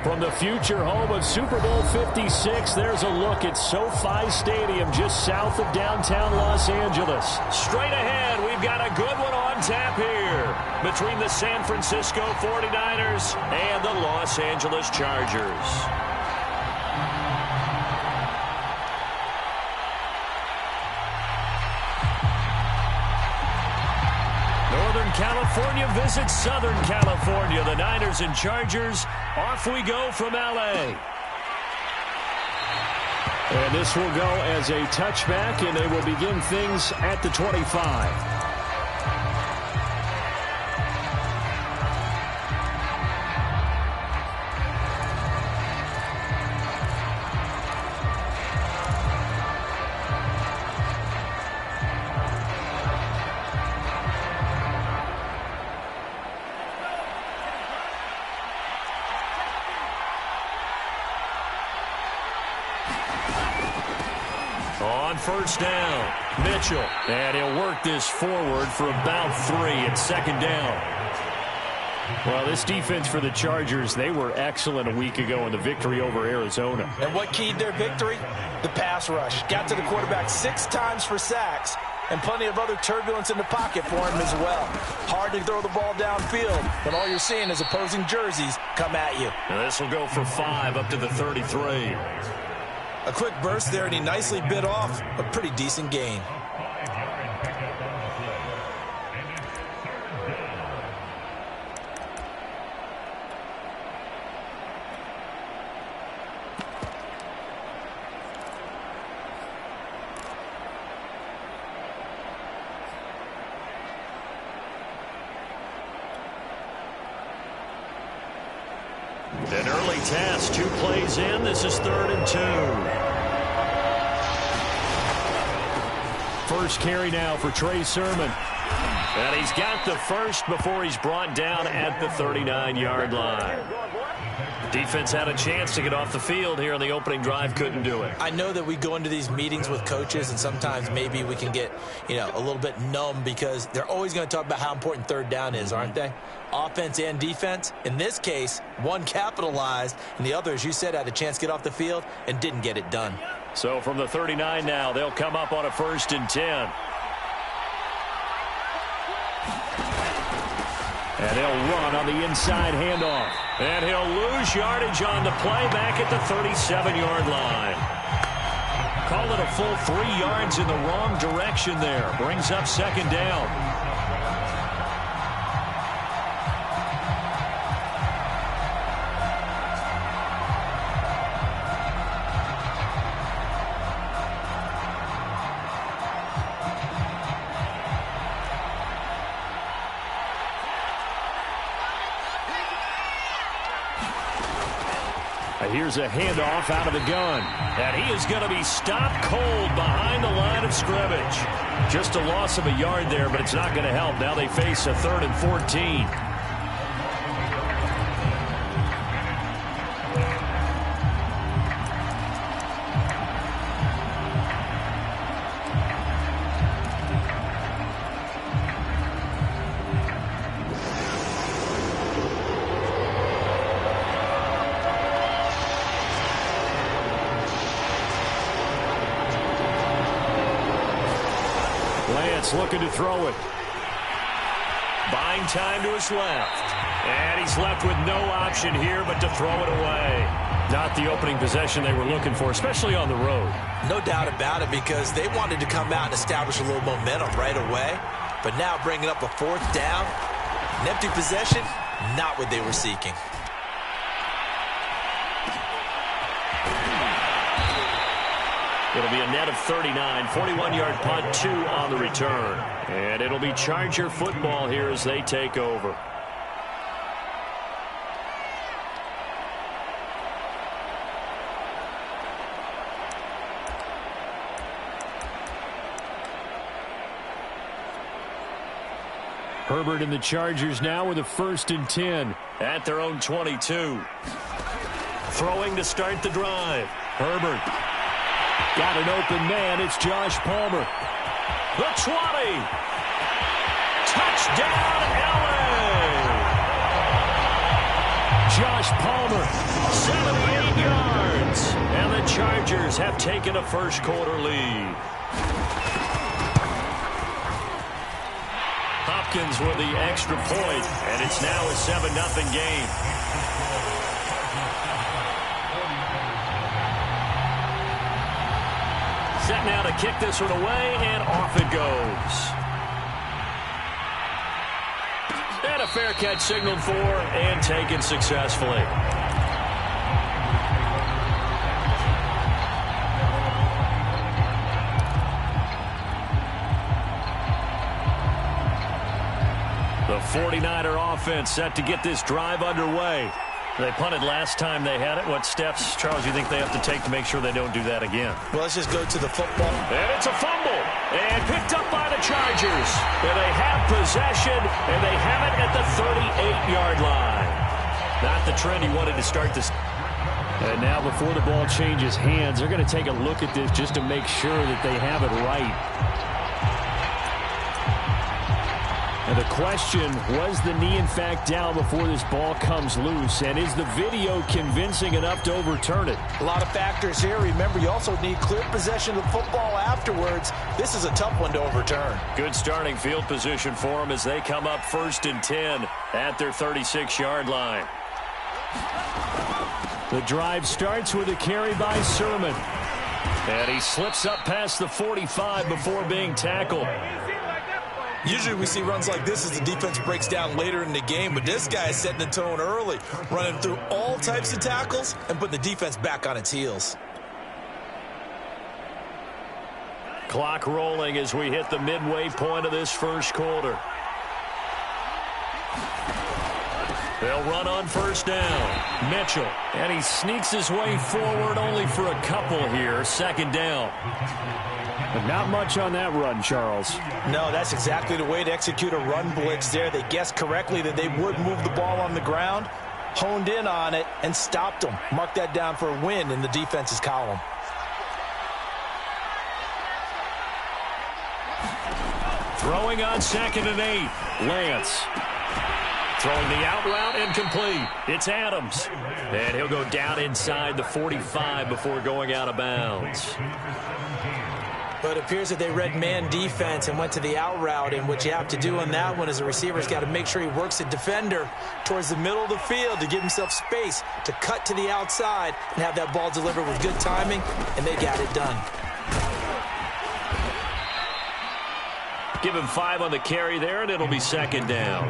From the future home of Super Bowl 56, there's a look at SoFi Stadium just south of downtown Los Angeles. Straight ahead, we've got a good one on tap here between the San Francisco 49ers and the Los Angeles Chargers. Northern California visits Southern California. The Niners and Chargers. Off we go from L.A. And this will go as a touchback, and they will begin things at the 25. First down, Mitchell, and he'll work this forward for about 3 at second down. Well, this defense for the Chargers, they were excellent a week ago in the victory over Arizona. And what keyed their victory? The pass rush. Got to the quarterback 6 times for sacks, and plenty of other turbulence in the pocket for him as well. Hard to throw the ball downfield, but all you're seeing is opposing jerseys come at you. Now this will go for 5 up to the 33. A quick burst there, and he nicely bit off a pretty decent gain. An early task, 2 plays in. This is 3rd and 2. First carry now for Trey Sermon. And he's got the first before he's brought down at the 39-yard line. Defense had a chance to get off the field here on the opening drive, couldn't do it. I know that we go into these meetings with coaches, and sometimes maybe we can get, a little bit numb because they're always going to talk about how important 3rd down is, aren't they? Offense and defense. In this case, one capitalized, and the other, as you said, had a chance to get off the field and didn't get it done. So from the 39 now, they'll come up on a 1st and 10. And they'll run on the inside handoff. And he'll lose yardage on the play back at the 37-yard line. Call it a full 3 yards in the wrong direction there. Brings up 2nd down. Here's a handoff out of the gun. And he is going to be stopped cold behind the line of scrimmage. Just a loss of a yard there, but it's not going to help. Now they face a 3rd and 14. Looking to throw it. Buying time to his left. And he's left with no option here but to throw it away. Not the opening possession they were looking for, especially on the road. No doubt about it, because they wanted to come out and establish a little momentum right away. But now bringing up a 4th down, an empty possession, not what they were seeking. It'll be a net of 39, 41-yard punt, 2 on the return. And it'll be Charger football here as they take over. Herbert and the Chargers now with a 1st and 10 at their own 22. Throwing to start the drive. Herbert. Got an open man. It's Josh Palmer. The 20. Touchdown, L.A. Josh Palmer, 78 yards. And the Chargers have taken a first-quarter lead. Hopkins with the extra point, and it's now a 7-0 game. Set now to kick this one away, and off it goes. And a fair catch signaled for and taken successfully. The 49er offense set to get this drive underway. They punted last time they had it. What steps, Charles, you think they have to take to make sure they don't do that again? Well, let's just go to the football. And it's a fumble. And picked up by the Chargers. And they have possession, and they have it at the 38-yard line. Not the trend he wanted to start this. And now before the ball changes hands, they're going to take a look at this just to make sure that they have it right. And the question, was the knee in fact down before this ball comes loose? And is the video convincing enough to overturn it? A lot of factors here. Remember, you also need clear possession of the football afterwards. This is a tough one to overturn. Good starting field position for them as they come up 1st and 10 at their 36-yard line. The drive starts with a carry by Sermon. And he slips up past the 45 before being tackled. Usually we see runs like this as the defense breaks down later in the game, but this guy is setting the tone early, running through all types of tackles and putting the defense back on its heels. Clock rolling as we hit the midway point of this first quarter. They'll run on 1st down. Mitchell, and he sneaks his way forward only for a couple here. 2nd down. But not much on that run, Charles. No, that's exactly the way to execute a run blitz there. They guessed correctly that they would move the ball on the ground, honed in on it, and stopped them. Mark that down for a win in the defense's column. Throwing on 2nd and 8. Lance. Throwing the out route incomplete. It's Adams. And he'll go down inside the 45 before going out of bounds. But it appears that they read man defense and went to the out route, and what you have to do on that one is the receiver's got to make sure he works the defender towards the middle of the field to give himself space to cut to the outside and have that ball delivered with good timing, and they got it done. Give him 5 on the carry there, and it'll be 2nd down.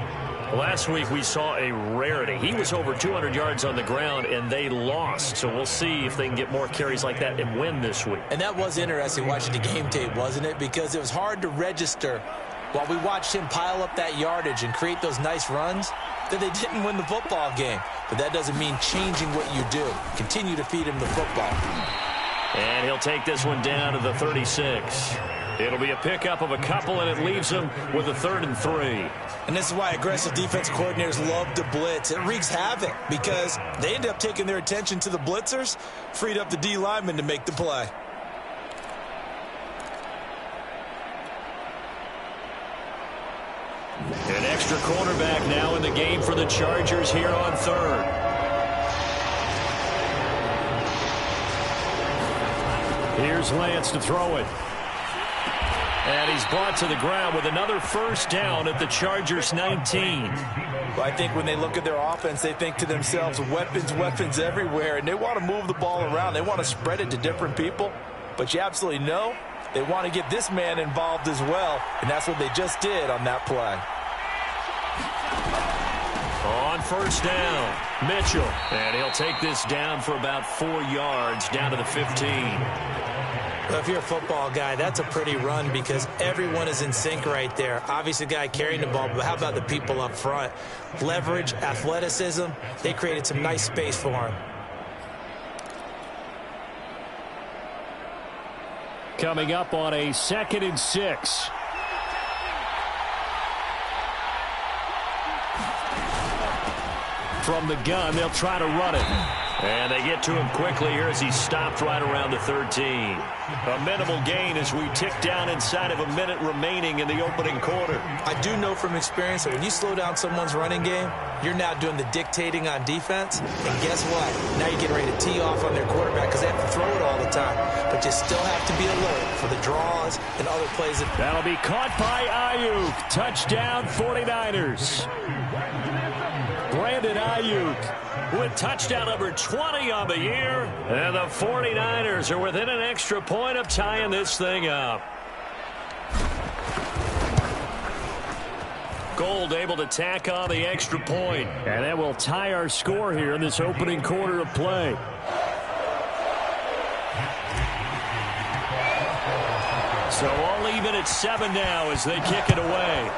Last week we saw a rarity. He was over 200 yards on the ground, and they lost. So we'll see if they can get more carries like that and win this week. And that was interesting watching the game tape, wasn't it? Because it was hard to register while we watched him pile up that yardage and create those nice runs that they didn't win the football game. But that doesn't mean changing what you do. Continue to feed him the football. And he'll take this one down to the 36. It'll be a pickup of a couple, and it leaves him with a 3rd and 3. And this is why aggressive defense coordinators love to blitz. It wreaks havoc because they end up taking their attention to the blitzers, freed up the D lineman to make the play. An extra cornerback now in the game for the Chargers here on 3rd. Here's Lance to throw it. And he's brought to the ground with another 1st down at the Chargers 19. Well, I think when they look at their offense, they think to themselves, weapons, weapons everywhere, and they want to move the ball around. They want to spread it to different people. But you absolutely know they want to get this man involved as well, and that's what they just did on that play. On 1st down, Mitchell. And he'll take this down for about 4 yards down to the 15. Well, if you're a football guy, that's a pretty run because everyone is in sync right there. Obviously, the guy carrying the ball, but how about the people up front? Leverage, athleticism, they created some nice space for him. Coming up on a 2nd and 6. From the gun, they'll try to run it. And they get to him quickly here as he stopped right around the 13. A minimal gain as we tick down inside of a minute remaining in the opening quarter. I do know from experience that when you slow down someone's running game, you're now doing the dictating on defense. And guess what? Now you're getting ready to tee off on their quarterback because they have to throw it all the time. But you still have to be alert for the draws and other plays. That'll be caught by Ayuk. Touchdown 49ers. Brandon Ayuk with touchdown number 20 on the year. And the 49ers are within an extra point of tying this thing up. Gold able to tack on the extra point. And that will tie our score here in this opening quarter of play. So all even at 7 now as they kick it away.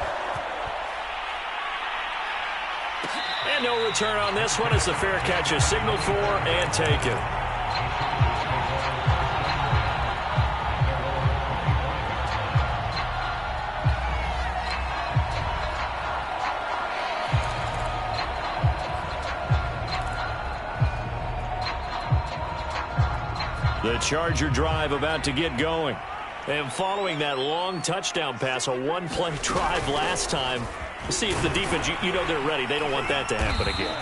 And no return on this one as the fair catch is signaled for and taken. The Charger drive about to get going. And following that long touchdown pass, a one-play drive last time, see if the defense, you know they're ready. They don't want that to happen again.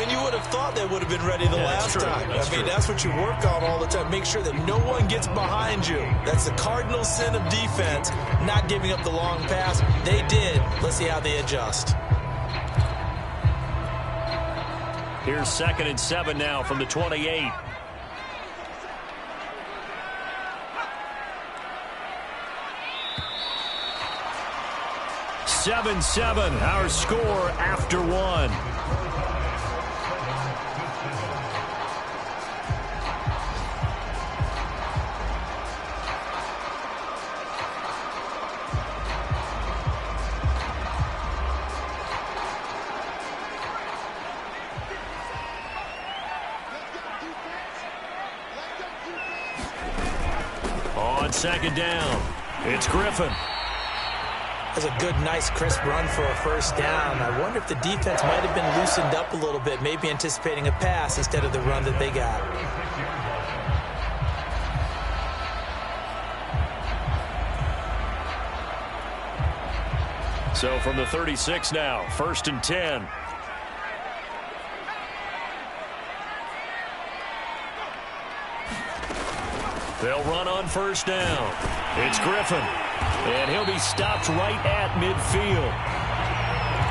And you would have thought they would have been ready the last time. That's what you work on all the time. Make sure that no one gets behind you. That's the cardinal sin of defense, not giving up the long pass. They did. Let's see how they adjust. Here's 2nd and 7 now from the 28. Seven, our score after 1. On 2nd down, it's Griffin. That's a good, nice, crisp run for a first down. I wonder if the defense might have been loosened up a little bit, maybe anticipating a pass instead of the run that they got. So from the 36 now, 1st and 10. They'll run on 1st down. It's Griffin. And he'll be stopped right at midfield.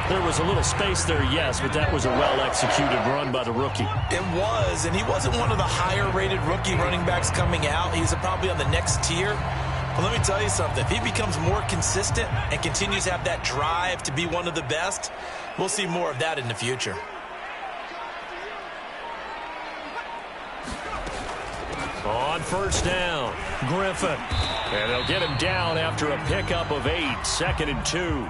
There was a little space there, yes, but that was a well-executed run by the rookie. It was, and he wasn't one of the higher-rated rookie running backs coming out. He's probably on the next tier. But let me tell you something. If he becomes more consistent and continues to have that drive to be one of the best, we'll see more of that in the future. On 1st down, Griffin. And they'll get him down after a pickup of 8, 2nd and 2.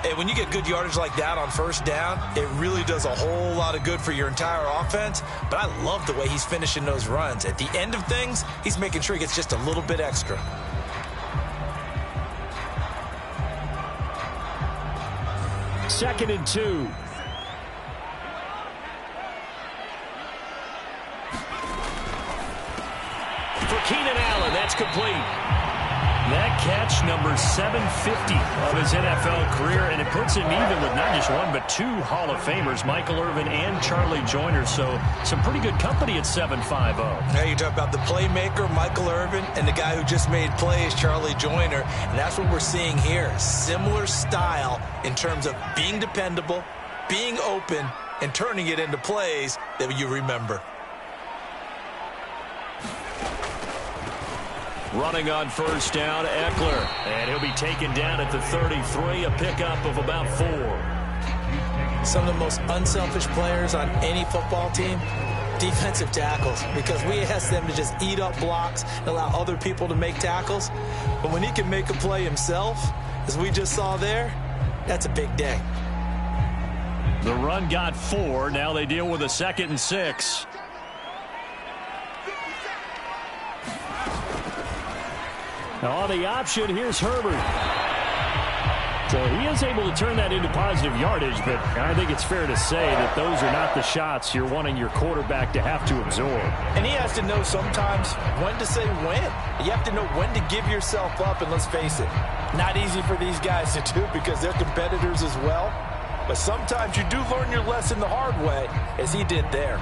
Hey, when you get good yardage like that on 1st down, it really does a whole lot of good for your entire offense. But I love the way he's finishing those runs. At the end of things, he's making sure he gets just a little bit extra. Second and 2. For Keenan Allen, that's complete. That catch, number 750 of his NFL career, and it puts him even with not just one but 2 Hall of Famers, Michael Irvin and Charlie Joyner. So some pretty good company at 750. Now you talk about the playmaker, Michael Irvin, and the guy who just made plays, Charlie Joyner. And that's what we're seeing here. Similar style in terms of being dependable, being open, and turning it into plays that you remember. Running on 1st down, Eckler. And he'll be taken down at the 33, a pickup of about 4. Some of the most unselfish players on any football team, defensive tackles, because we ask them to just eat up blocks and allow other people to make tackles. But when he can make a play himself, as we just saw there, that's a big day. The run got 4. Now they deal with a 2nd and 6. On the option, here's Herbert. So he is able to turn that into positive yardage, but I think it's fair to say that those are not the shots you're wanting your quarterback to have to absorb. And he has to know sometimes when to say when. You have to know when to give yourself up, and let's face it, not easy for these guys to do because they're competitors as well. But sometimes you do learn your lesson the hard way, as he did there.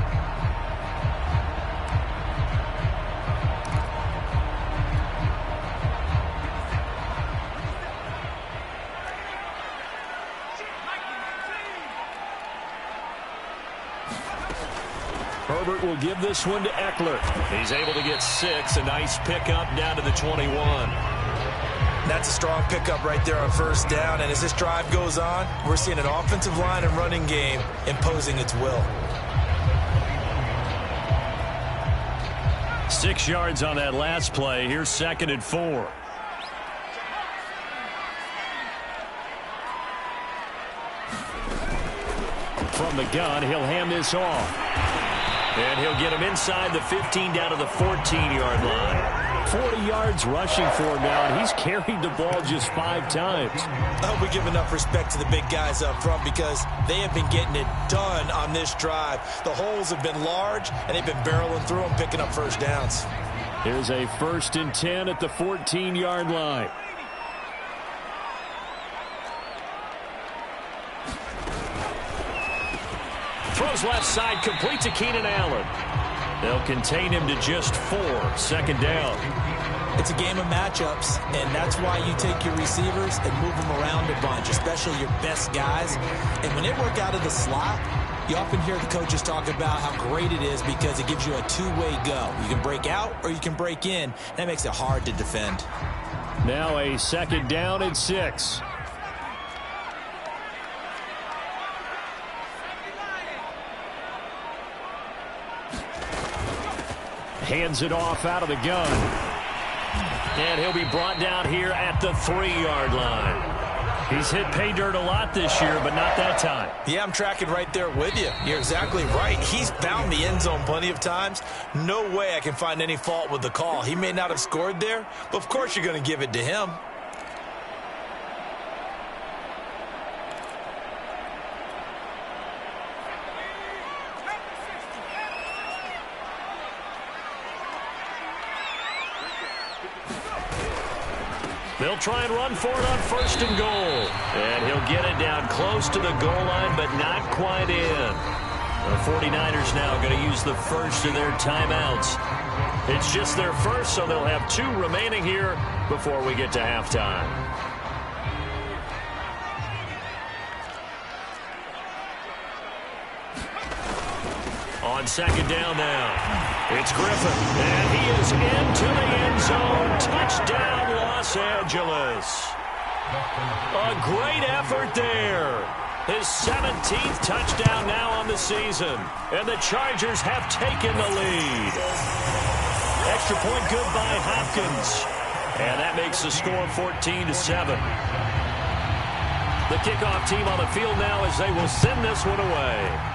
Herbert will give this one to Eckler. He's able to get 6. A nice pickup down to the 21. That's a strong pickup right there on first down. And as this drive goes on, we're seeing an offensive line and running game imposing its will. 6 yards on that last play. Here's 2nd and 4. From the gun, he'll hand this off. And he'll get him inside the 15 down to the 14-yard line. 40 yards rushing for him now, and he's carried the ball just 5 times. I hope we give enough respect to the big guys up front because they have been getting it done on this drive. The holes have been large, and they've been barreling through them, picking up first downs. Here's a 1st and 10 at the 14-yard line. Throws left side, complete to Keenan Allen. They'll contain him to just 4. 2nd down. It's a game of matchups, and that's why you take your receivers and move them around a bunch, especially your best guys. And when they work out of the slot, you often hear the coaches talk about how great it is because it gives you a two-way go. You can break out or you can break in. That makes it hard to defend. Now a 2nd down and 6. Hands it off out of the gun. And he'll be brought down here at the 3-yard line. He's hit pay dirt a lot this year, but not that time. Yeah, I'm tracking right there with you. You're exactly right. He's found the end zone plenty of times. No way I can find any fault with the call. He may not have scored there, but of course you're going to give it to him. They'll try and run for it on 1st and goal. And he'll get it down close to the goal line, but not quite in. The 49ers now going to use the first of their timeouts. It's just their first, so they'll have 2 remaining here before we get to halftime. On 2nd down now. It's Griffin, and he is into the end zone. Touchdown, Los Angeles. A great effort there. His 17th touchdown now on the season, and the Chargers have taken the lead. Extra point good by Hopkins, and that makes the score 14-7. The kickoff team on the field now as they will send this one away.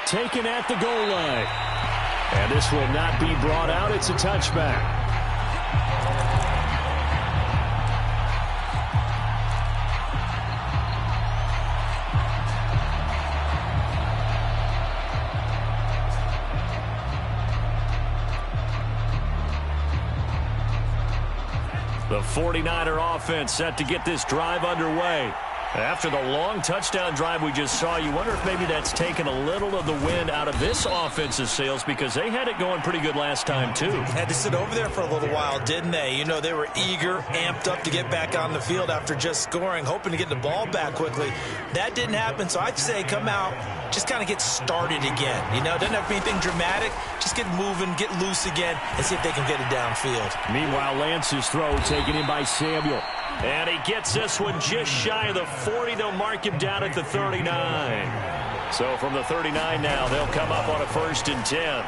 Taken at the goal line. And this will not be brought out. It's a touchback. The 49er offense set to get this drive underway. After the long touchdown drive we just saw, you wonder if maybe that's taken a little of the wind out of this offense's sails because they had it going pretty good last time, too. Had to sit over there for a little while, didn't they? You know, they were eager, amped up to get back on the field after just scoring, hoping to get the ball back quickly. That didn't happen, so I'd say come out, just kind of get started again. You know, doesn't have to be anything dramatic. Just get moving, get loose again, and see if they can get it downfield. Meanwhile, Lance's throw taken in by Samuel. And he gets this one just shy of the 40. They'll mark him down at the 39. So from the 39 now, they'll come up on a 1st and 10.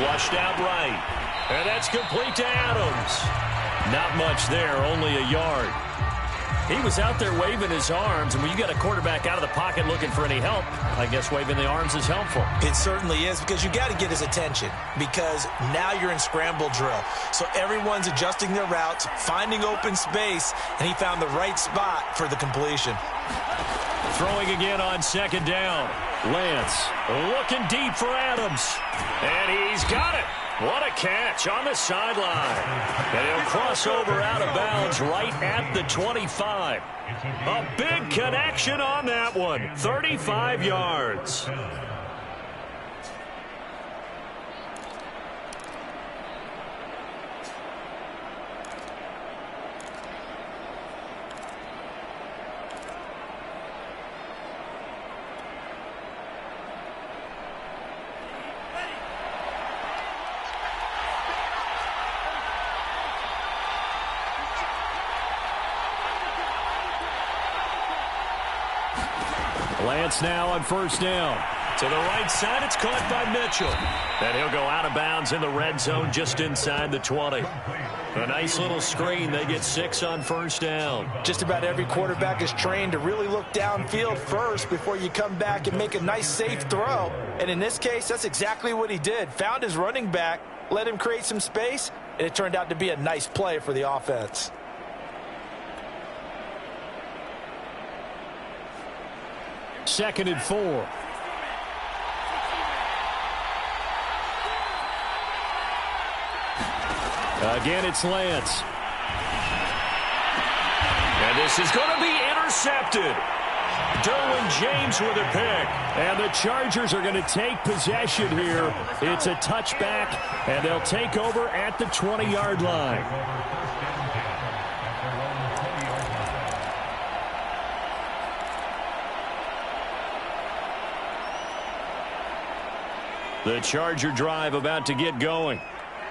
Flushed out right. And that's complete to Adams. Not much there, only a yard. He was out there waving his arms, and when you got a quarterback out of the pocket looking for any help, I guess waving the arms is helpful. It certainly is, because you got to get his attention, because now you're in scramble drill. So everyone's adjusting their routes, finding open space, and he found the right spot for the completion. Throwing again on second down. Lance looking deep for Adams. And he's got it. What a catch on the sideline. And he'll cross over out of bounds right at the 25. A big connection on that one. 35 yards. Lance now on first down. To the right side, it's caught by Mitchell. And he'll go out of bounds in the red zone just inside the 20. A nice little screen. They get 6 on first down. Just about every quarterback is trained to really look downfield first before you come back and make a nice, safe throw. And in this case, that's exactly what he did. Found his running back, let him create some space, and it turned out to be a nice play for the offense. Second and 4. Again, it's Lance. And this is going to be intercepted. Derwin James with a pick. And the Chargers are going to take possession here. It's a touchback, and they'll take over at the 20-yard line. The Charger drive about to get going.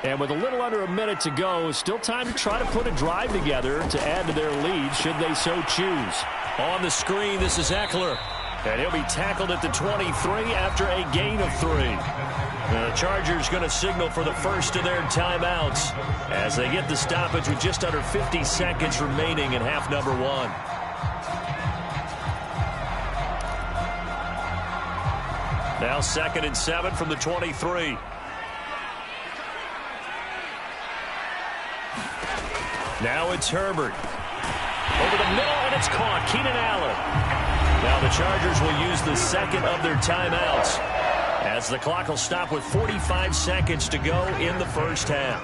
And with a little under a minute to go, still time to try to put a drive together to add to their lead should they so choose. On the screen, this is Eckler. And he'll be tackled at the 23 after a gain of 3. The Chargers going to signal for the first of their timeouts as they get the stoppage with just under 50 seconds remaining in half number 1. Now 2nd and 7 from the 23. Now it's Herbert. Over the middle, and it's caught. Keenan Allen. Now the Chargers will use the second of their timeouts as the clock will stop with 45 seconds to go in the first half.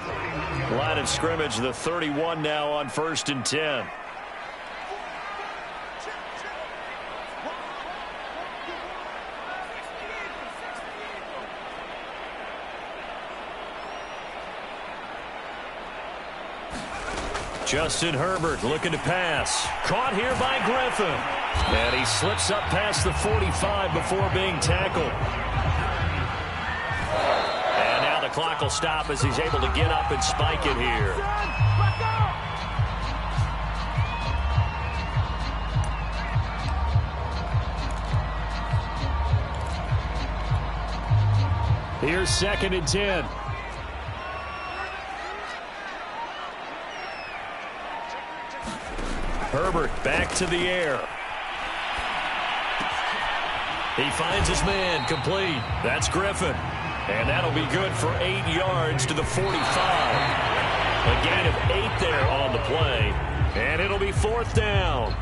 Line of scrimmage, the 31 now on 1st and 10. Justin Herbert looking to pass. Caught here by Griffin. And he slips up past the 45 before being tackled. And now the clock will stop as he's able to get up and spike it here. Here's 2nd and 10. Herbert back to the air. He finds his man, complete. That's Griffin. And that'll be good for 8 yards to the 45. A gain of 8 there on the play. And it'll be 4th down.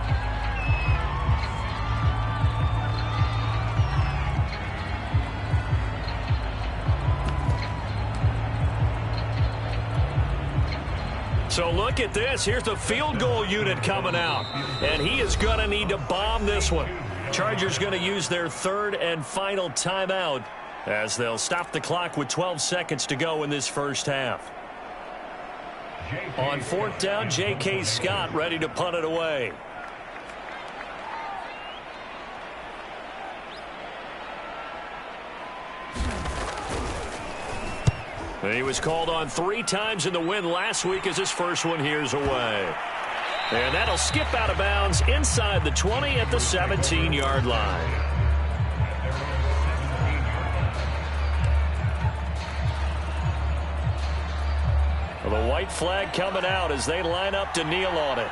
So look at this. Here's the field goal unit coming out. And he is going to need to bomb this one. Chargers going to use their 3rd and final timeout as they'll stop the clock with 12 seconds to go in this first half. On 4th down, J.K. Scott ready to punt it away. He was called on 3 times in the win last week as his first one here's away. And that'll skip out of bounds inside the 20 at the 17-yard line. Well, the white flag coming out as they line up to kneel on it.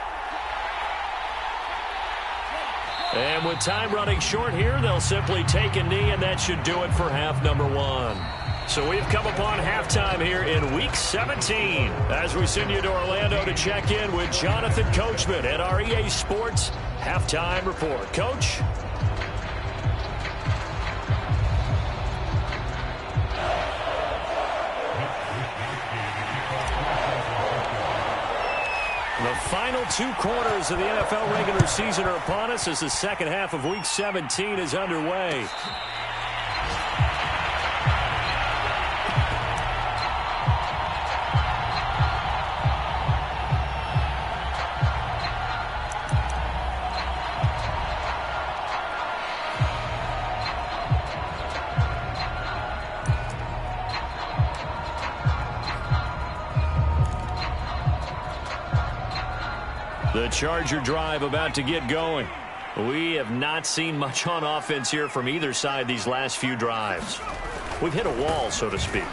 And with time running short here, they'll simply take a knee, and that should do it for half number one. So we've come upon halftime here in Week 17 as we send you to Orlando to check in with Jonathan Coachman at our EA Sports Halftime Report. Coach? The final 2 quarters of the NFL regular season are upon us as the second half of Week 17 is underway. The Charger drive about to get going. We have not seen much on offense here from either side these last few drives. We've hit a wall, so to speak.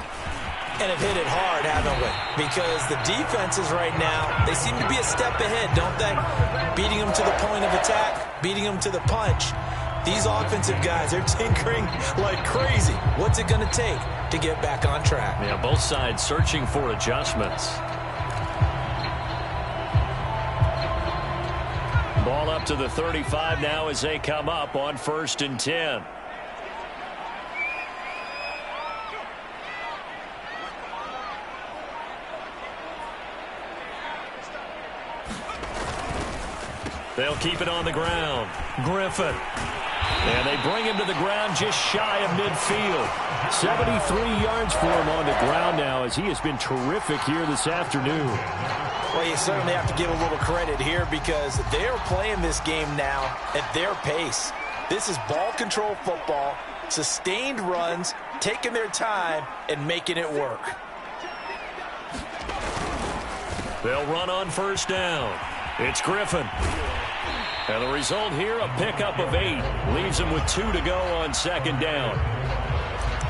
And have hit it hard, haven't we? Because the defenses right now, they seem to be a step ahead, don't they? Beating them to the point of attack, beating them to the punch. These offensive guys, they're tinkering like crazy. What's it going to take to get back on track? Yeah, both sides searching for adjustments. Ball up to the 35 now as they come up on 1st and 10. They'll keep it on the ground. Griffin. And they bring him to the ground just shy of midfield. 73 yards for him on the ground now as he has been terrific here this afternoon. Well, you certainly have to give a little credit here because they're playing this game now at their pace. This is ball control football, sustained runs, taking their time, and making it work. They'll run on 1st down. It's Griffin. And the result here, a pickup of 8. Leaves him with 2 to go on 2nd down.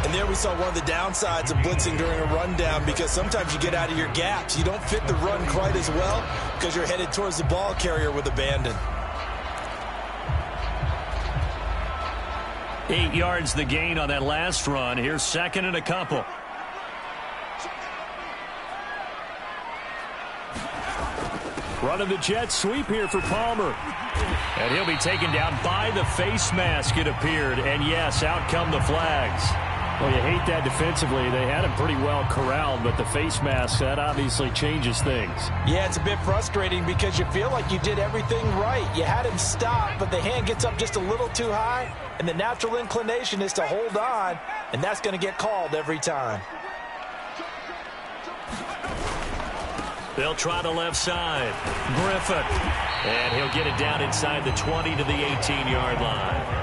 And there we saw one of the downsides of blitzing during a rundown because sometimes you get out of your gaps. You don't fit the run quite as well because you're headed towards the ball carrier with abandon. 8 yards the gain on that last run. Here's 2nd and a couple. Running the jet sweep here for Palmer. And he'll be taken down by the face mask, it appeared. And yes, out come the flags. Well, you hate that defensively. They had him pretty well corralled, but the face mask, that obviously changes things. Yeah, it's a bit frustrating because you feel like you did everything right. You had him stop, but the hand gets up just a little too high, and the natural inclination is to hold on, and that's going to get called every time. They'll try the left side. Griffin. And he'll get it down inside the 20 to the 18-yard line.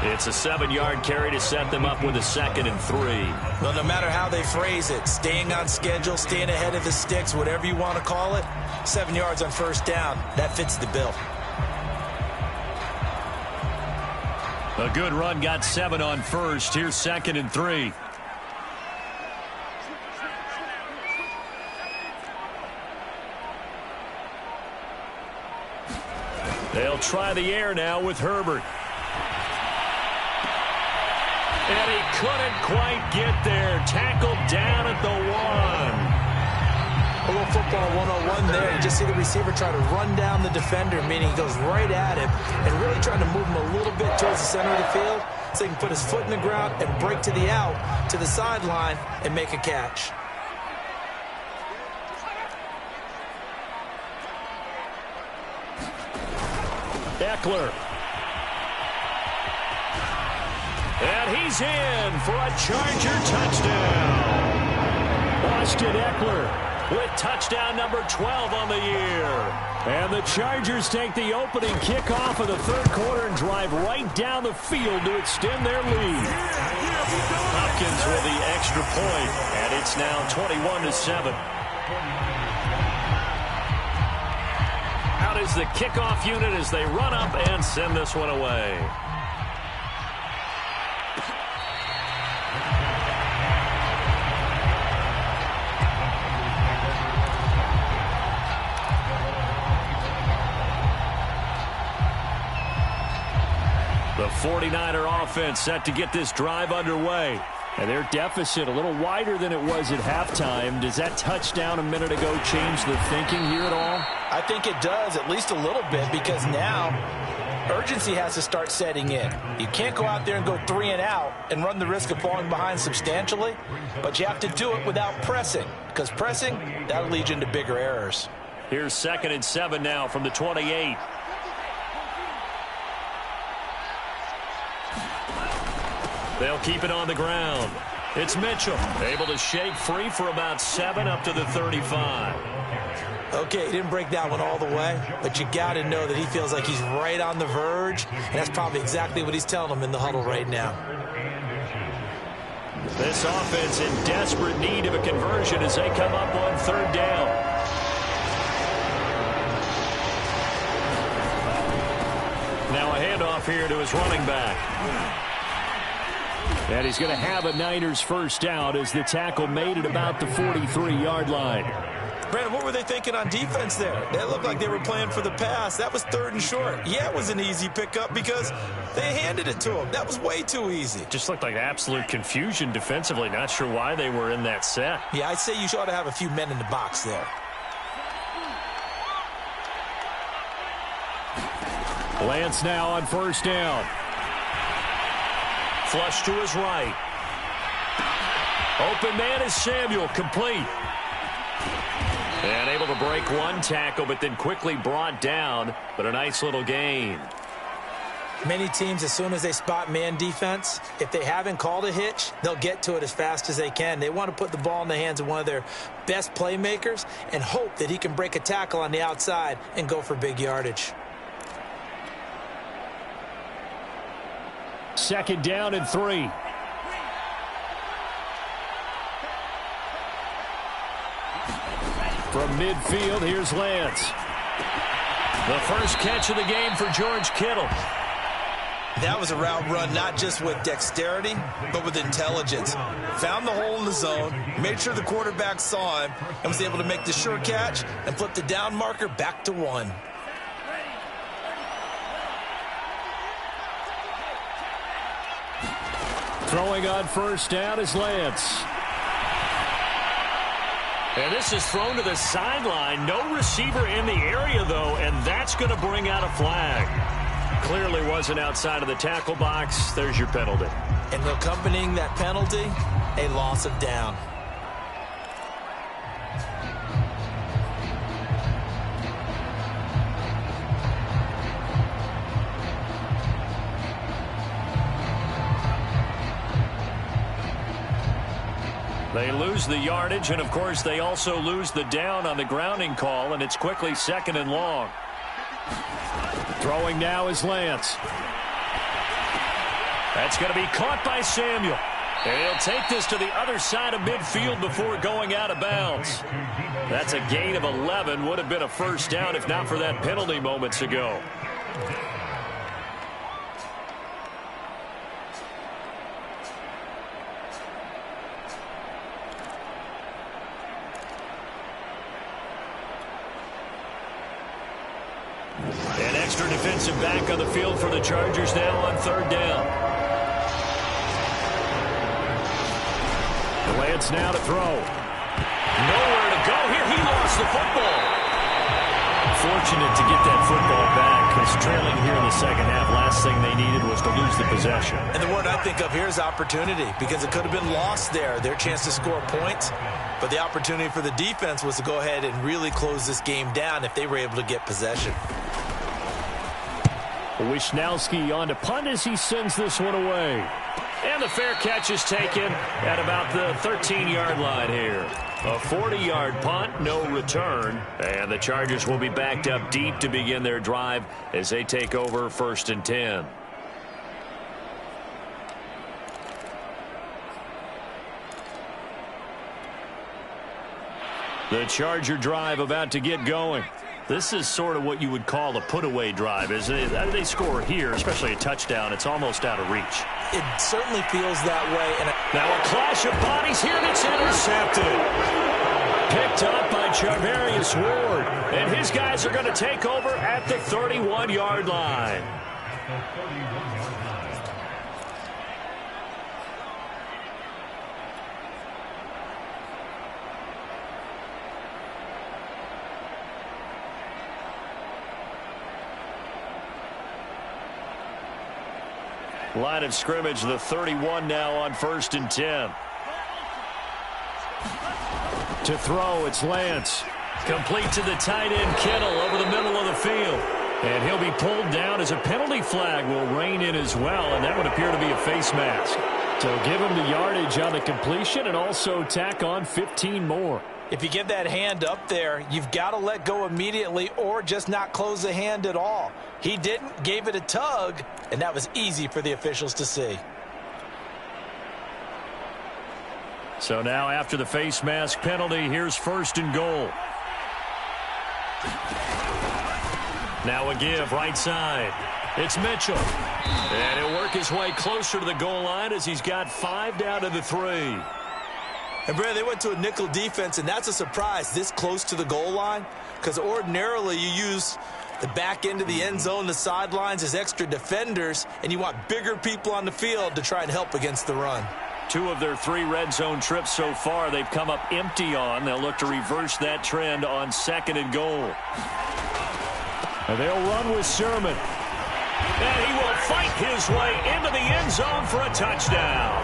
It's a 7-yard carry to set them up with a 2nd and 3. Well, no matter how they phrase it, staying on schedule, staying ahead of the sticks, whatever you want to call it, 7 yards on 1st down, that fits the bill. A good run got 7 on 1st. Here's 2nd and 3. They'll try the air now with Herbert. And he couldn't quite get there. Tackled down at the 1. A little football 101 there. You just see the receiver try to run down the defender, meaning he goes right at him and really trying to move him a little bit towards the center of the field so he can put his foot in the ground and break to the out, to the sideline, and make a catch. Eckler. And he's in for a Charger touchdown. Austin Eckler with touchdown number 12 on the year. And the Chargers take the opening kickoff of the 3rd quarter and drive right down the field to extend their lead. Hopkins with the extra point, and it's now 21-7. Out is the kickoff unit as they run up and send this one away. The 49er offense set to get this drive underway. And their deficit a little wider than it was at halftime. Does that touchdown a minute ago change the thinking here at all? I think it does, at least a little bit, because now urgency has to start setting in. You can't go out there and go 3 and out and run the risk of falling behind substantially, but you have to do it without pressing, because pressing, that'll lead you into bigger errors. Here's 2nd and 7 now from the 28. They'll keep it on the ground. It's Mitchell, able to shake free for about 7 up to the 35. Okay, he didn't break that one all the way, but you got to know that he feels like he's right on the verge, and that's probably exactly what he's telling them in the huddle right now. This offense in desperate need of a conversion as they come up on 3rd down. Now a handoff here to his running back. And he's going to have a Niners first down as the tackle made at about the 43-yard line. Brandon, what were they thinking on defense there? They looked like they were playing for the pass. That was 3rd and short. Yeah, it was an easy pickup because they handed it to him. That was way too easy. Just looked like absolute confusion defensively. Not sure why they were in that set. Yeah, I'd say you ought to have a few men in the box there. Lance now on 1st down. Flush to his right. Open man is Samuel, complete. And able to break one tackle, but then quickly brought down. But a nice little gain. Many teams, as soon as they spot man defense, if they haven't called a hitch, they'll get to it as fast as they can. They want to put the ball in the hands of one of their best playmakers and hope that he can break a tackle on the outside and go for big yardage. 2nd down and 3. From midfield, here's Lance. The first catch of the game for George Kittle. That was a route run not just with dexterity, but with intelligence. Found the hole in the zone, made sure the quarterback saw him, and was able to make the sure catch and flip the down marker back to 1. Throwing on 1st down is Lance. And this is thrown to the sideline. No receiver in the area, though, and that's going to bring out a flag. Clearly wasn't outside of the tackle box. There's your penalty. And accompanying that penalty, a loss of down. They lose the yardage, and, of course, they also lose the down on the grounding call, and it's quickly 2nd and long. Throwing now is Lance. That's going to be caught by Samuel. And he'll take this to the other side of midfield before going out of bounds. That's a gain of 11. Would have been a first down if not for that penalty moments ago. An extra defensive back on the field for the Chargers now on 3rd down. Lance now to throw. Nowhere to go here. He lost the football. Fortunate to get that football back because trailing here in the 2nd half, last thing they needed was to lose the possession. And the word I think of here is opportunity because it could have been lost there, their chance to score points. But the opportunity for the defense was to go ahead and really close this game down if they were able to get possession. Wishnowski on to punt as he sends this one away. And the fair catch is taken at about the 13-yard line here. A 40-yard punt, no return. And the Chargers will be backed up deep to begin their drive as they take over 1st and 10. The Charger drive about to get going. This is sort of what you would call a put-away drive, isn't it? They score here, especially a touchdown. It's almost out of reach. It certainly feels that way. And now a clash of bodies here, and it's intercepted. Picked up by Charvarius Ward. And his guys are going to take over at the 31-yard line. Line of scrimmage, the 31 now on 1st and 10. To throw, it's Lance. Complete to the tight end, Kittle, over the middle of the field. And he'll be pulled down as a penalty flag will rein in as well, and that would appear to be a face mask. So give him the yardage on the completion and also tack on 15 more. If you get that hand up there, you've got to let go immediately or just not close the hand at all. He didn't, gave it a tug, and that was easy for the officials to see. So now after the face mask penalty, here's 1st and goal. Now a give right side. It's Mitchell. And he'll work his way closer to the goal line as he's got 5 down to the 3. And, Brad, they went to a nickel defense, and that's a surprise this close to the goal line, because ordinarily you use the back end of the end zone, the sidelines as extra defenders, and you want bigger people on the field to try and help against the run. 2 of their 3 red zone trips so far they've come up empty on. They'll look to reverse that trend on 2nd and goal. And they'll run with Sermon. And he will fight his way into the end zone for a touchdown.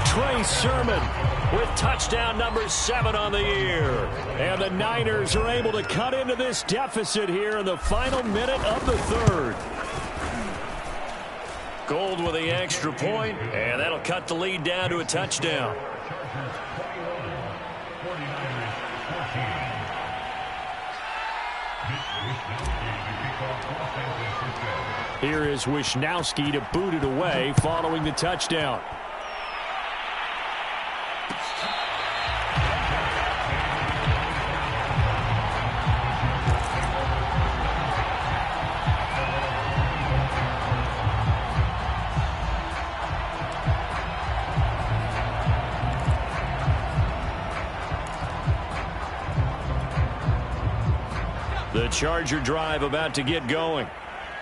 Trey Sermon with touchdown number 7 on the year. And the Niners are able to cut into this deficit here in the final minute of the 3rd. Gold with the extra point, and that'll cut the lead down to a touchdown. Here is Wisnowski to boot it away following the touchdown. The Charger drive about to get going.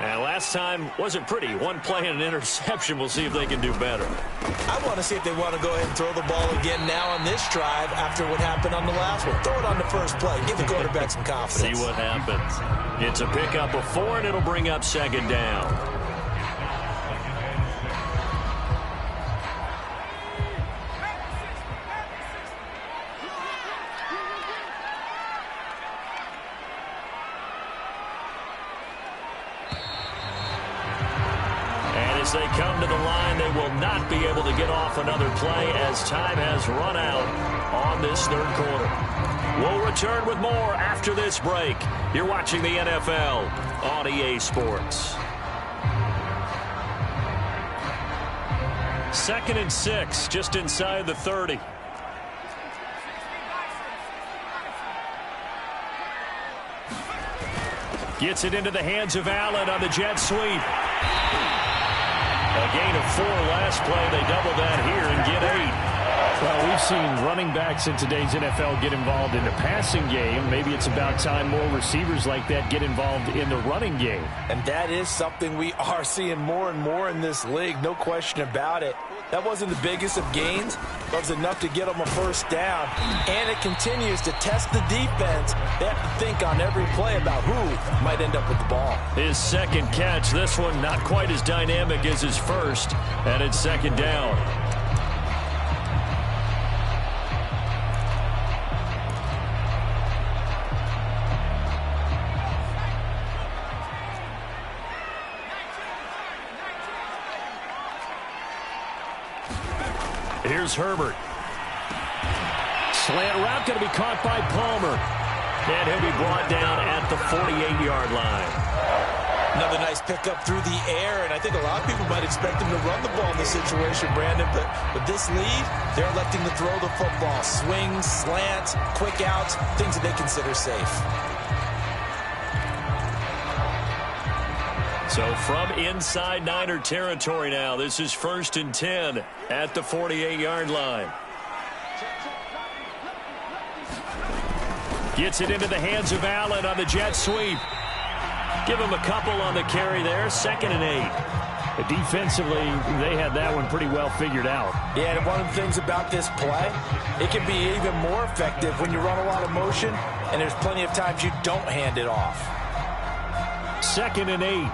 And last time wasn't pretty. 1 play and an interception. We'll see if they can do better. I want to see if they want to go ahead and throw the ball again now on this drive after what happened on the last one. Throw it on the first play. Give the quarterback some confidence. See what happens. It's a pickup of 4, and it'll bring up 2nd down. As they come to the line, they will not be able to get off another play as time has run out on this 3rd quarter. We'll return with more after this break. You're watching the NFL on EA Sports. 2nd and 6, just inside the 30. Gets it into the hands of Allen on the jet sweep. A gain of 4 last play. They double that here and get 8. Well, we've seen running backs in today's NFL get involved in the passing game. Maybe it's about time more receivers like that get involved in the running game. And that is something we are seeing more and more in this league, no question about it. That wasn't the biggest of gains, but it was enough to get them a 1st down. And it continues to test the defense. They have to think on every play about who might end up with the ball. His 2nd catch, this one not quite as dynamic as his 1st, and it's 2nd down. Here's Herbert. Slant route going to be caught by Palmer. And he'll be brought down at the 48-yard line. Another nice pickup through the air, and I think a lot of people might expect him to run the ball in this situation, Brandon, but with this lead, they're electing to throw the football. Swings, slants, quick outs, things that they consider safe. So from inside Niner territory now, this is 1st and 10 at the 48-yard line. Gets it into the hands of Allen on the jet sweep. Give him a couple on the carry there. 2nd and 8. Defensively, they had that one pretty well figured out. Yeah, and one of the things about this play, it can be even more effective when you run a lot of motion, and there's plenty of times you don't hand it off. 2nd and 8.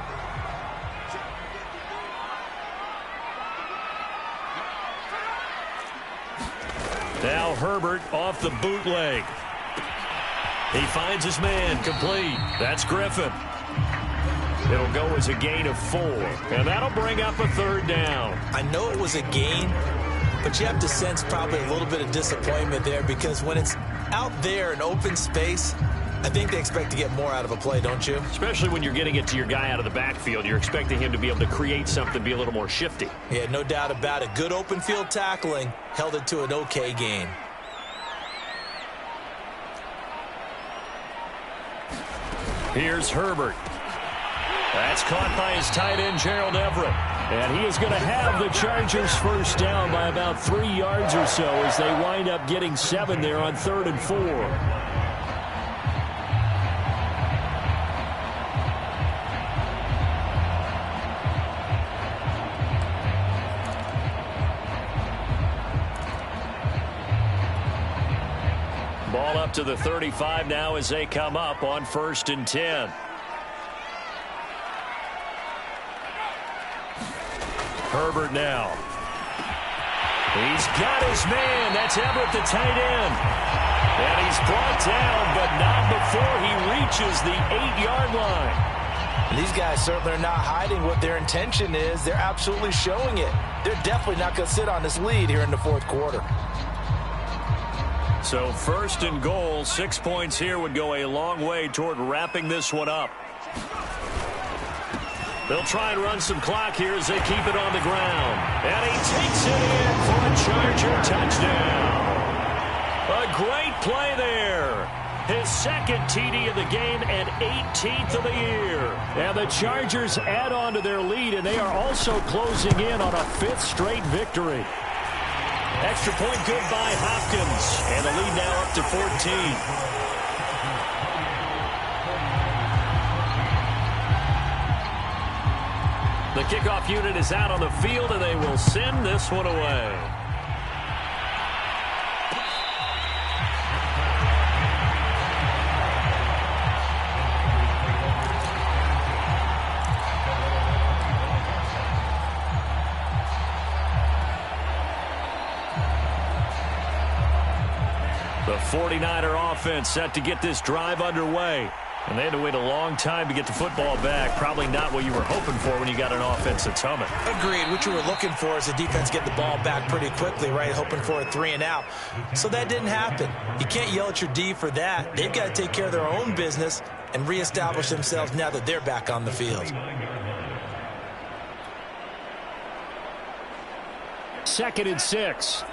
Now Herbert off the bootleg. He finds his man, complete. That's Griffin. It'll go as a gain of 4, and that'll bring up a third down. I know it was a gain, but you have to sense probably a little bit of disappointment there, because when it's out there in open space, I think they expect to get more out of a play, don't you? Especially when you're getting it to your guy out of the backfield. You're expecting him to be able to create something, be a little more shifty. Yeah, no doubt about it. Good open field tackling held it to an okay gain. Here's Herbert. That's caught by his tight end, Gerald Everett. And he is going to have the Chargers first down by about 3 yards or so as they wind up getting 7 there on 3rd and 4. Ball up to the 35 now as they come up on 1st and 10. Herbert now. He's got his man. That's Everett, the tight end. And he's brought down, but not before he reaches the 8-yard line. These guys certainly are not hiding what their intention is. They're absolutely showing it. They're definitely not going to sit on this lead here in the 4th quarter. So 1st and goal, 6 points here would go a long way toward wrapping this one up. They'll try and run some clock here as they keep it on the ground. And he takes it in for a Charger touchdown. A great play there. His 2nd TD of the game and 18th of the year. And the Chargers add on to their lead, and they are also closing in on a 5th straight victory. Extra point good by Hopkins. And the lead now up to 14. The kickoff unit is out on the field, and they will send this one away. The 49er offense set to get this drive underway. And they had to wait a long time to get the football back. Probably not what you were hoping for when you got an offense that's humming. Agreed. What you were looking for is the defense get the ball back pretty quickly, right? Hoping for a 3 and out. So that didn't happen. You can't yell at your D for that. They've got to take care of their own business and reestablish themselves now that they're back on the field. 2nd and 6.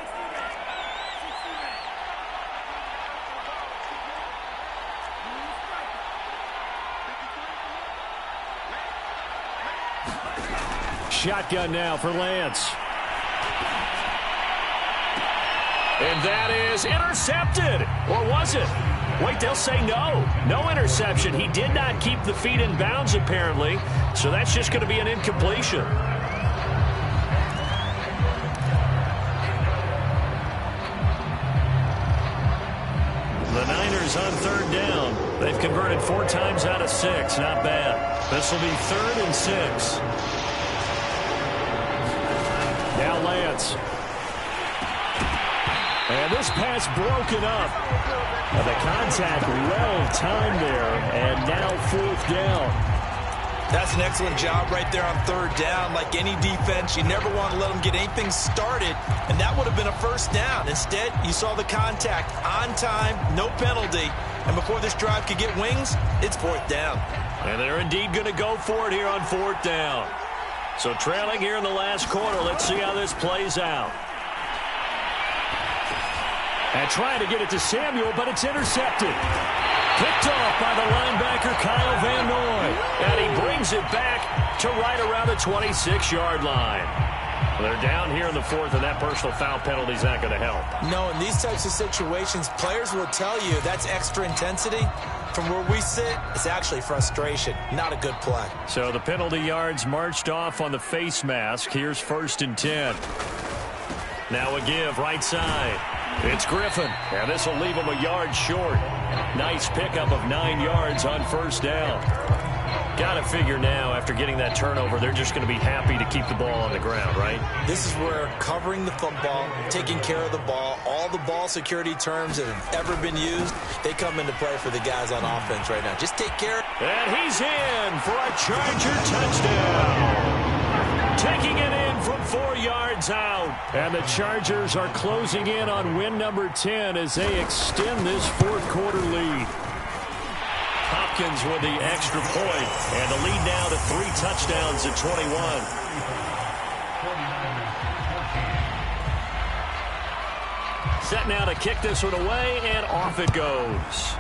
Shotgun now for Lance. And that is intercepted. Or was it? Wait, they'll say no. No interception. He did not keep the feet in bounds, apparently. So that's just going to be an incompletion. The Niners on 3rd down. They've converted 4 times out of 6. Not bad. This will be 3rd and 6. Now Lance. And this pass broken up. And the contact well timed there. And now 4th down. That's an excellent job right there on 3rd down. Like any defense, you never want to let them get anything started. And that would have been a 1st down. Instead, you saw the contact on time, no penalty. And before this drive could get wings, it's 4th down. And they're indeed going to go for it here on 4th down. So trailing here in the last quarter. Let's see how this plays out. And trying to get it to Samuel, but it's intercepted. Picked off by the linebacker, Kyle Van Noy. And he brings it back to right around the 26-yard line. They're down here in the 4th, and that personal foul penalty is not going to help. No, in these types of situations, players will tell you that's extra intensity. From where we sit, it's actually frustration. Not a good play. So the penalty yards marched off on the face mask. Here's 1st and 10. Now a give right side. It's Griffin, and this will leave him a yard short. Nice pickup of 9 yards on 1st down. Got to figure now, after getting that turnover, they're just going to be happy to keep the ball on the ground, right? This is where covering the football, taking care of the ball, all the ball security terms that have ever been used, they come into play for the guys on offense right now. Just take care. And he's in for a Charger touchdown. Taking it in from 4 yards out. And the Chargers are closing in on win number 10 as they extend this fourth quarter lead. Hopkins with the extra point, and the lead now to 3 touchdowns at 21. Set now to kick this one away, and off it goes.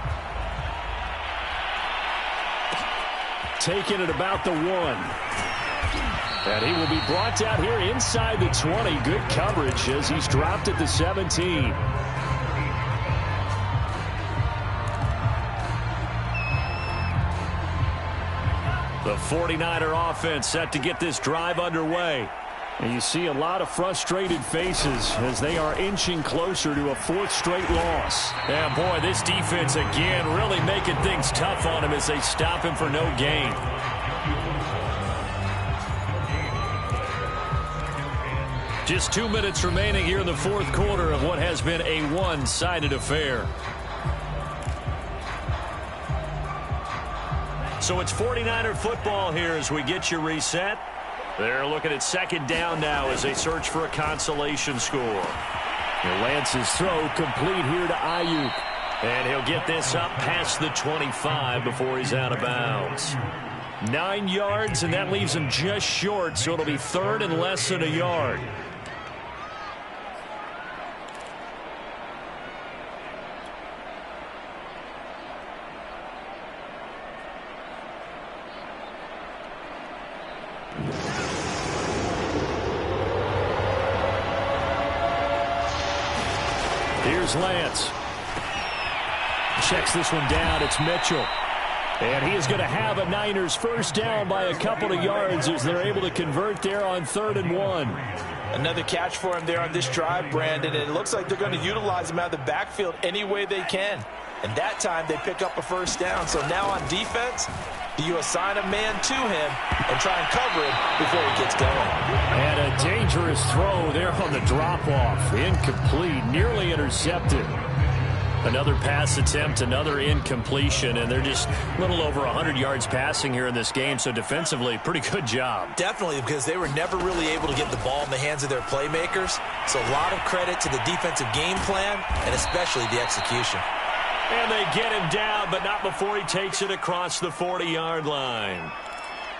Taking it about the 1. And he will be brought down here inside the 20. Good coverage as he's dropped at the 17. The 49er offense set to get this drive underway. And you see a lot of frustrated faces as they are inching closer to a 4th straight loss. And boy, this defense again really making things tough on him as they stop him for no gain. Just 2 minutes remaining here in the fourth quarter of what has been a one-sided affair. So it's 49er football here as we get you reset. They're looking at second down now as they search for a consolation score. And Lance's throw complete here to Ayuk. And he'll get this up past the 25 before he's out of bounds. 9 yards, and that leaves him just short, so it'll be third and less than a yard. Here's Lance. Checks this one down. It's Mitchell. And he is going to have a Niners first down by a couple of yards as they're able to convert there on 3rd and 1. Another catch for him there on this drive, Brandon. And it looks like they're going to utilize him out of the backfield any way they can. And that time they pick up a first down. So now on defense, do you assign a man to him and try and cover him before he gets going? And a dangerous throw there on the drop-off. Incomplete, nearly intercepted. Another pass attempt, another incompletion, and they're just a little over 100 yards passing here in this game, so defensively, pretty good job. Definitely, because they were never really able to get the ball in the hands of their playmakers. So a lot of credit to the defensive game plan and especially the execution. And they get him down, but not before he takes it across the 40-yard line.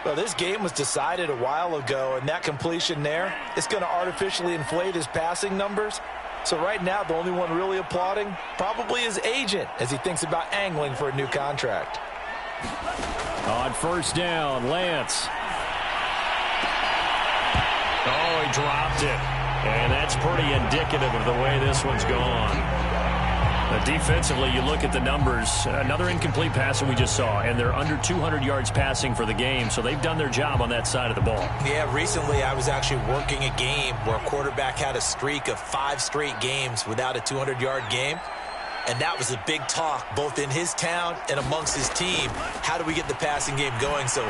Well, this game was decided a while ago, and that completion there, it's going to artificially inflate his passing numbers. So right now, the only one really applauding probably his agent as he thinks about angling for a new contract. On first down, Lance. Oh, he dropped it. And that's pretty indicative of the way this one's gone. Defensively, you look at the numbers. Another incomplete pass that we just saw, and they're under 200 yards passing for the game, so they've done their job on that side of the ball. Yeah, recently I was actually working a game where a quarterback had a streak of 5 straight games without a 200-yard game, and that was a big talk both in his town and amongst his team. How do we get the passing game going? So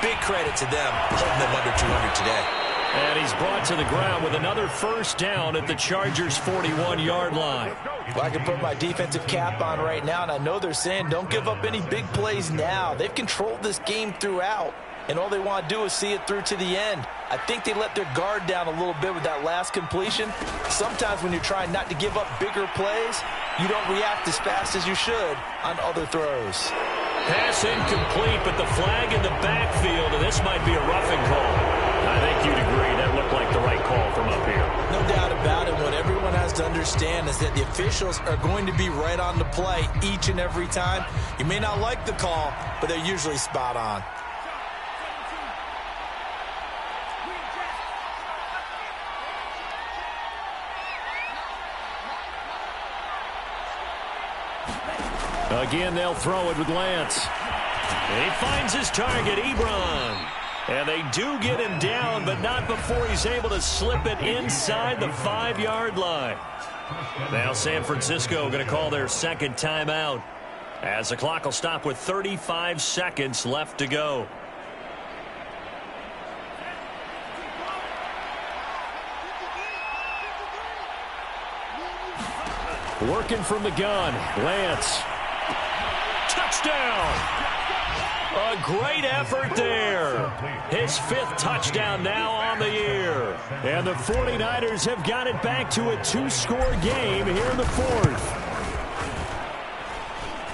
big credit to them holding them under 200 today. And he's brought to the ground with another first down at the Chargers' 41-yard line. Well, I can put my defensive cap on right now, and I know they're saying don't give up any big plays now. They've controlled this game throughout, and all they want to do is see it through to the end. I think they let their guard down a little bit with that last completion. Sometimes when you're trying not to give up bigger plays, you don't react as fast as you should on other throws. Pass incomplete, but the flag in the backfield, and this might be a roughing call. I think you'd agree that looked like the right call from up here. No doubt about it. What everyone has to understand is that the officials are going to be right on the play each and every time. You may not like the call, but they're usually spot on. Again, they'll throw it with Lance. And he finds his target, Ebron. And they do get him down, but not before he's able to slip it inside the 5-yard line. Now San Francisco going to call their second timeout as the clock will stop with 35 seconds left to go. Working from the gun. Lance. Touchdown. A great effort there. His 5th touchdown now on the year. And the 49ers have got it back to a 2-score game here in the 4th.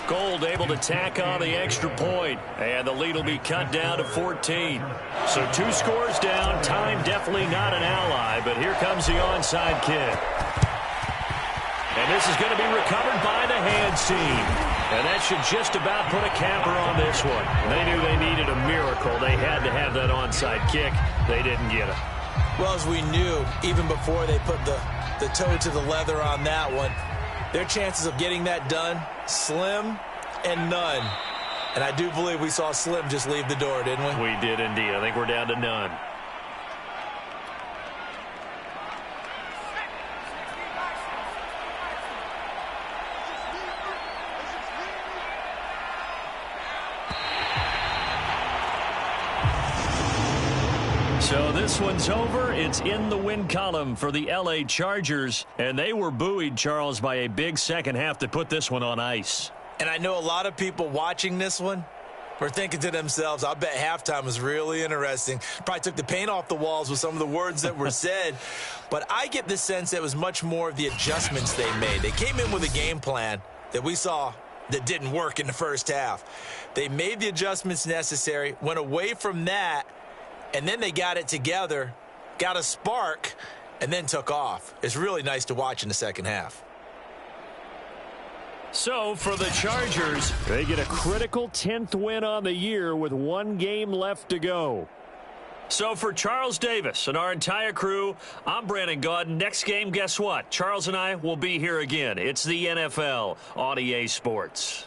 Gold able to tack on the extra point, and the lead will be cut down to 14. So 2 scores down. Time definitely not an ally, but here comes the onside kick. And this is going to be recovered by the hands team. And that should just about put a capper on this one. They knew they needed a miracle. They had to have that onside kick. They didn't get it. Well, as we knew, even before they put the toe to the leather on that one, their chances of getting that done, slim and none. And I do believe we saw Slim just leave the door, didn't we? We did indeed. I think we're down to none. So this one's over. It's in the win column for the LA Chargers. And they were buoyed, Charles, by a big second half to put this one on ice. And I know a lot of people watching this one were thinking to themselves, I bet halftime was really interesting. Probably took the paint off the walls with some of the words that were said. But I get the sense that it was much more of the adjustments they made. They came in with a game plan that we saw that didn't work in the first half. They made the adjustments necessary, went away from that, and then they got it together, got a spark, and then took off. It's really nice to watch in the second half. So for the Chargers, they get a critical 10th win on the year with 1 game left to go. So for Charles Davis and our entire crew, I'm Brandon Gaudin. Next game, guess what? Charles and I will be here again. It's the NFL on EA Sports.